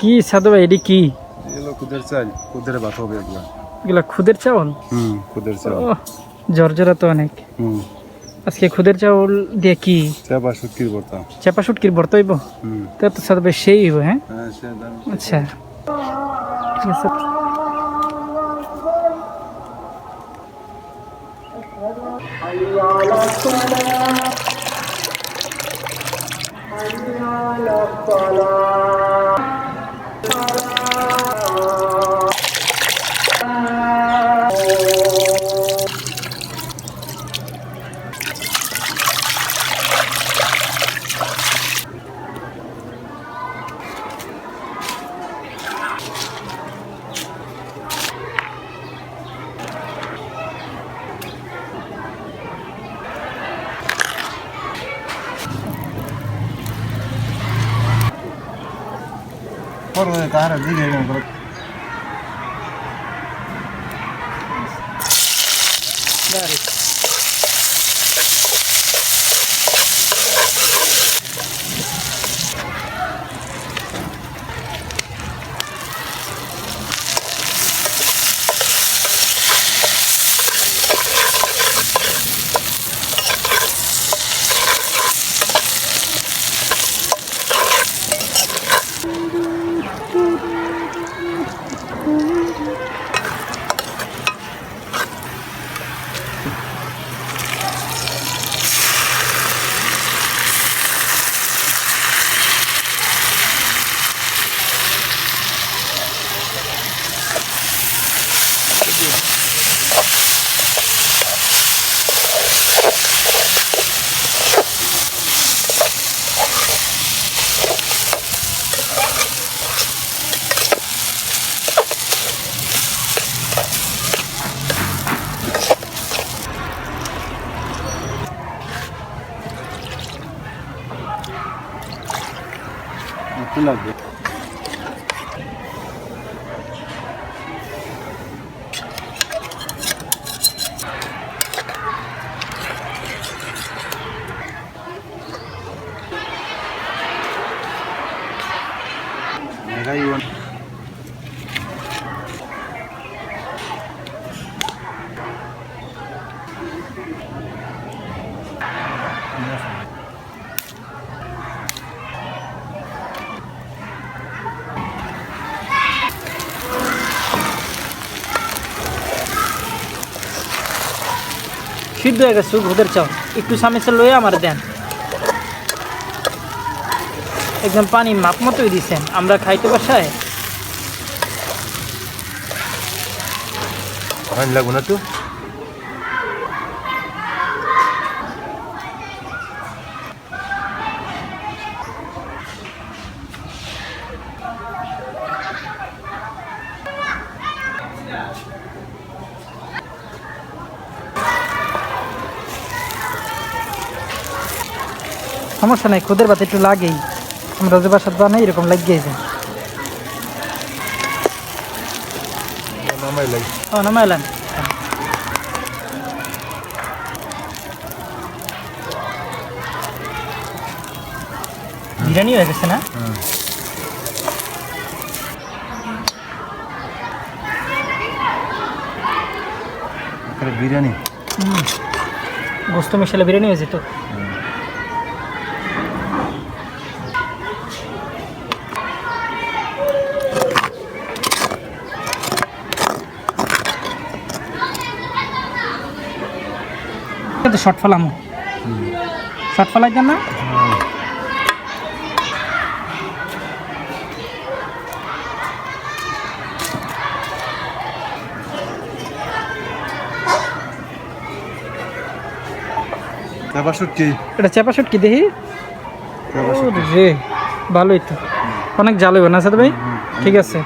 কি সাধু ভাই এটি কি? এগুলো খুদের চাল, খুদের ভাত হবে এগুলো। এগুলা খুদের চাউল? খুদের চাল। ও জর্জরা তো অনেক। হুম। আজকে খুদের চাউল দিয়ে কি? চাপা শুটকির ভর্তা। চাপা শুটকির ভর্তা হইব? তা তো সাধু ভাই সেই হইব। হ্যাঁ হ্যাঁ, সে দাম। আচ্ছা ঠিক আছে। পরে তাহারা দিকে এরকম একটু লাগবে। সিদ্ধ হয়ে গেছে খুদের চাউল, একটু সামিসে লয়ে আমার দেন। একদম পানি মাপ মতোই দিচ্ছেন, আমরা খাইতে বাসায়। পানি লাগবে না তো? সমস্যা নাই, খুদের ভাত একটু লাগেই, আমরা যে বাসাত বানাই এরকম লাগিয়ে যায়। নামাই লাগে। ও নামাইলেন। বিরিয়ানি হয়ে গেছে না? বিরিয়ানি গোস্ত মিশালে বিরিয়ানি হয়ে যেত। শর্ট ফেলাম, শর্ট ফেলাই দেন না? চাপা শুটকি। এটা চেপা শুটকি দেখি। রে ভালোই তো, অনেক জাল হইব না সাথে ভাই? ঠিক আছে।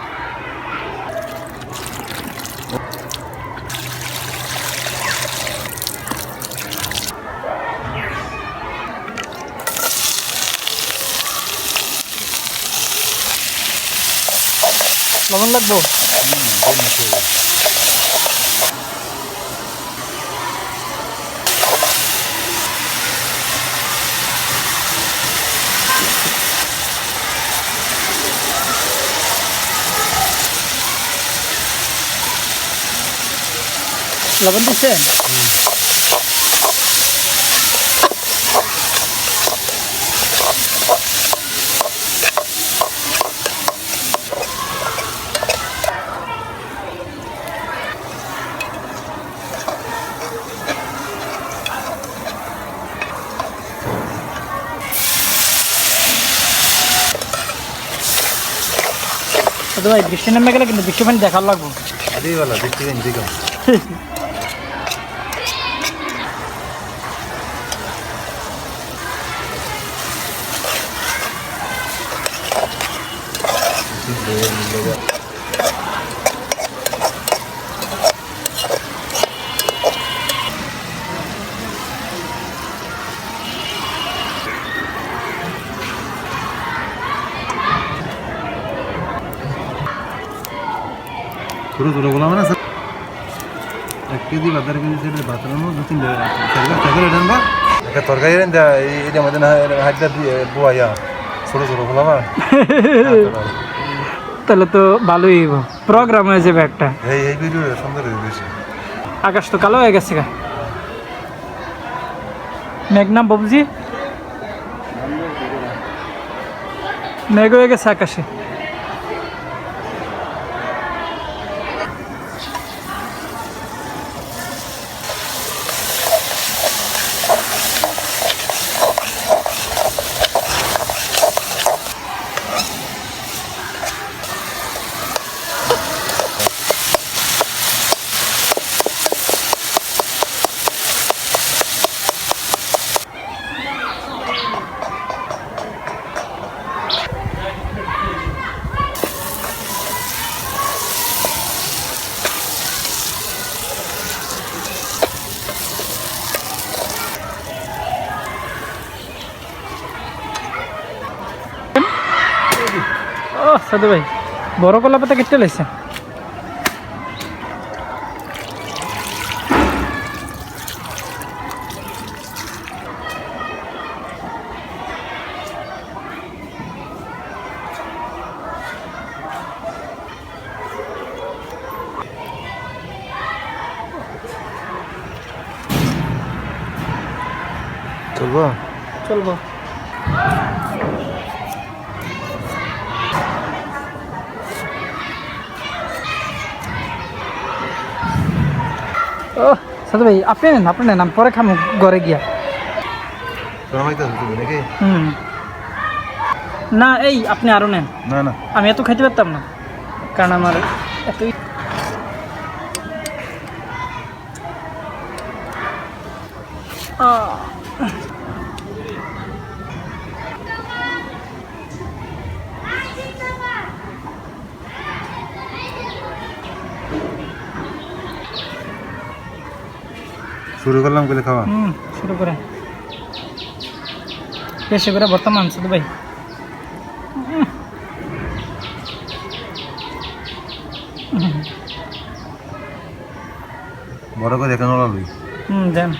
লবণ লাগবো? লবণ দিচ্ছেন? তো ভাই বৃষ্টি নেমে গেলে কিন্তু বৃষ্টি পানি দেখার লাগবো। আদি वाला দেখতে গেন দেখো ছোটো ছোটো গোলাম না 1 কেজি বা 1.5 কেজি ছেড়ে ভাতের মধ্যে 2-3 টাকা রাখবা একটা তরকারি রেন দা এইটা মধ্যে না হাড়টা দিয়ে বুয়াইয়া ছোটো ছোটো গোলাম তাহলে তো ভালোই প্রোগ্রাম হয়ে যাবে একটা। এই ভিডিও সুন্দর হয়ে বেশি আকাশ তো কালো হয়ে গেছে গা। মেঘনা বাবুজি মেঘ হয়ে গেছে আকাশে। ও সাদু ভাই বড় কলা পাতা কেটে লাইছে। চলবো চলবো। ও সাদু ভাই আপনি নেন আমি পরে খামো ঘরে গিয়া। নাকি না এই আপনি আরো নেন। না না আমি এত খাইতে পারতাম না কারণ আমার এতই শুরু করলাম বলে খাওয়া শুরু করে বেশি করে বর্তমান সাদু ভাই। বড় করে এখানে লই দেন।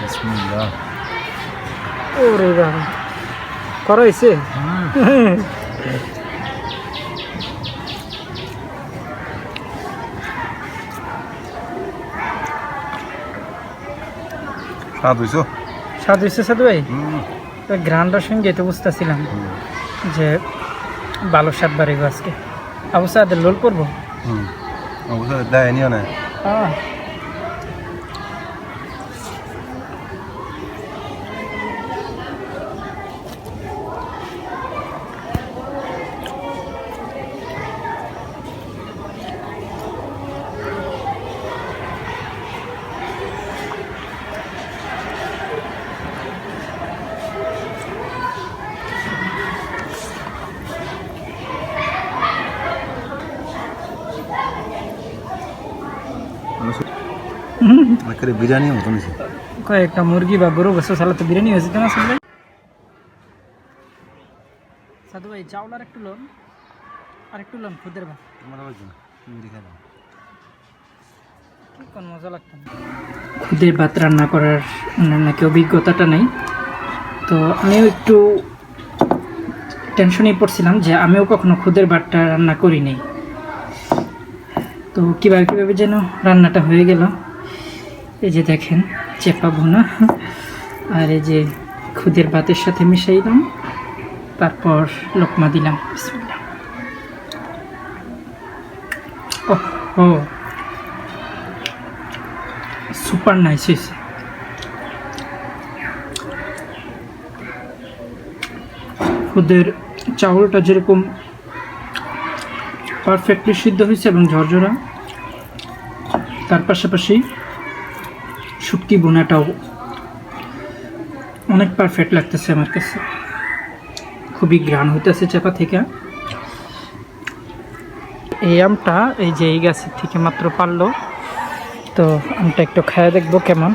বিসমিল্লাহ ওরে বাবা করা হয়েছে। স্বাদ হইছো স্বাদ হয়েছে সাদু ভাই। গ্রান্ডার সঙ্গে যেতে বুঝতেছিলাম যে ভালো স্বাদ বাড়িব আজকে। অবশ্যই আদের লোল করবো। অবশ্যই দেয় নিও না বিরিয়ানি মতো নিছে কয়েকটা মুরগি বা গরু গোস্ত সালা তো বিরিয়ানি হয়েছে না সাদু ভাই। সাদু ভাই চাউল আর একটু লোন খুদের ভাত কি কোন মজা লাগতো। খুদের ভাত রান্না করার নাকি অভিজ্ঞতাটা নেই তো আমিও একটু টেনশনেই পড়ছিলাম যে আমিও কখনো খুদের ভাতটা রান্না করিনি। তো তো কীভাবে কীভাবে যেন রান্নাটা হয়ে গেল। এই যে দেখেন চেপা ভুনা, আর এই যে খুদের ভাতের সাথে মিশাইলাম, তারপর লোকমা দিলাম। বিসমিল্লাহ। ও সুপার নাইস হয়েছে। খুদের চাউলটা যেরকম পারফেক্টলি সিদ্ধ হয়েছে এবং ঝরঝরা, তার পাশাপাশি শুটকি বোনাটাও অনেক পারফেক্ট লাগতেছে আমার কাছে। খুবই ঘ্রাণ হইতেছে চাপা থেকে। এই আমটা এই যে এই গাছের থেকে মাত্র পারলো, তো আমটা একটু খাইয়ে দেখবো কেমন।